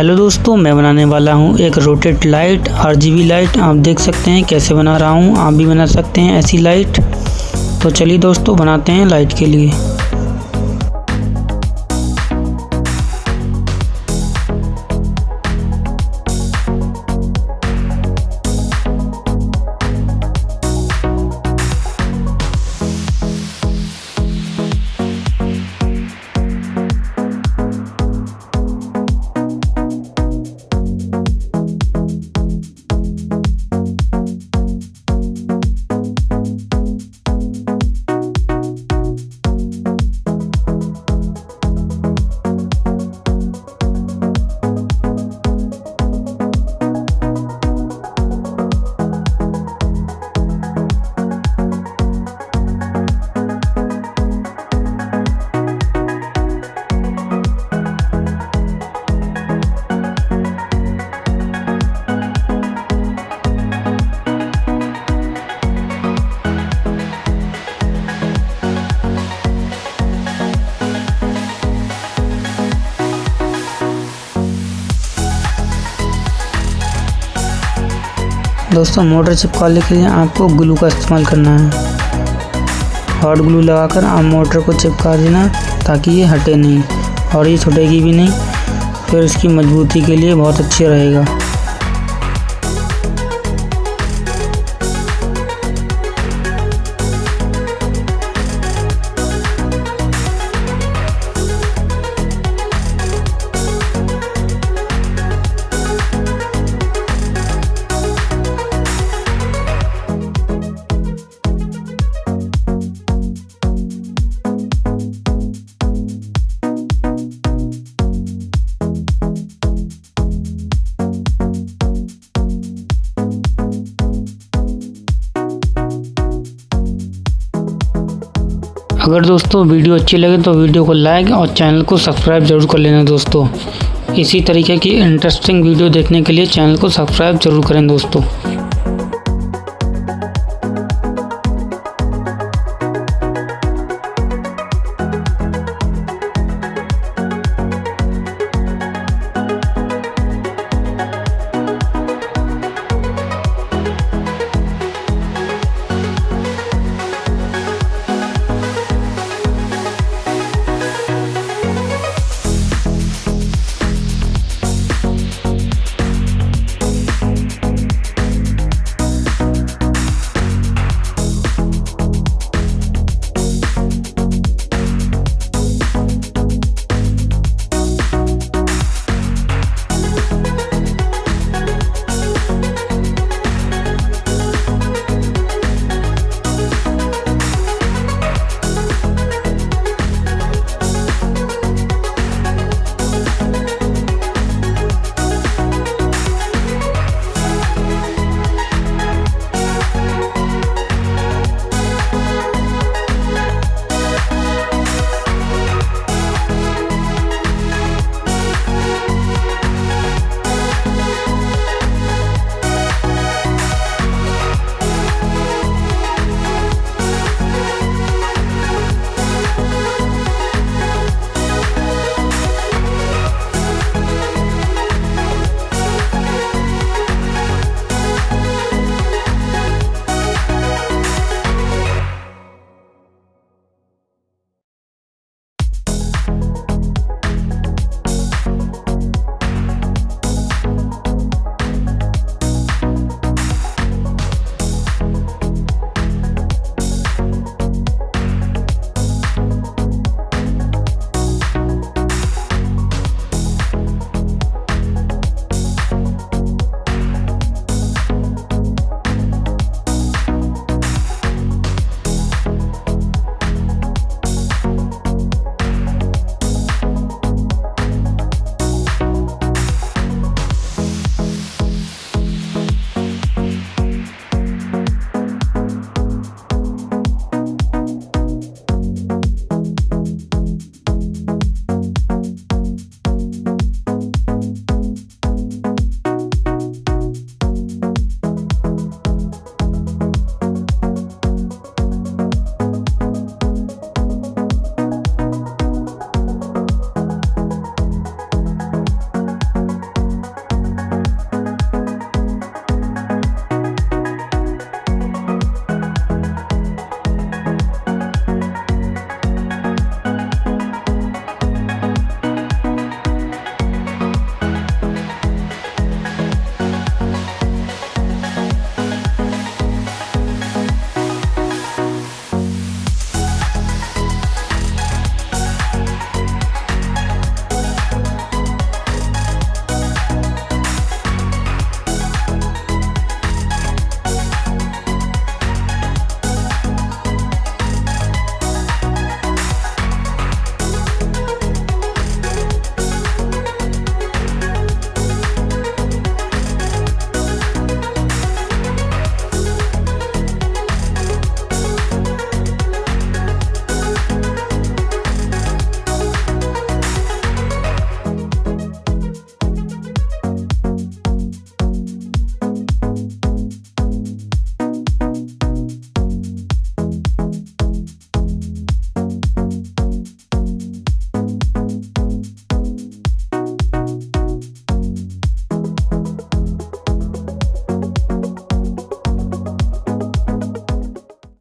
Hello दोस्तों, मैं बनाने वाला हूँ एक रोटेट लाइट RGB लाइट। आप देख सकते हैं कैसे बना रहा हूँ, आप भी बना सकते हैं ऐसी लाइट। तो चलिए दोस्तों बनाते हैं लाइट के लिए। दोस्तों मोटर चिपकाने के लिए आपको ग्लू का इस्तेमाल करना है। हॉट ग्लू लगाकर आप मोटर को चिपका देना ताकि ये हटे नहीं और ये छूटेगी भी नहीं। फिर इसकी मजबूती के लिए बहुत अच्छी रहेगा। अगर दोस्तों वीडियो अच्छी लगे तो वीडियो को लाइक और चैनल को सब्सक्राइब जरूर कर लेना दोस्तों। इसी तरीके की इंटरेस्टिंग वीडियो देखने के लिए चैनल को सब्सक्राइब जरूर करें दोस्तों।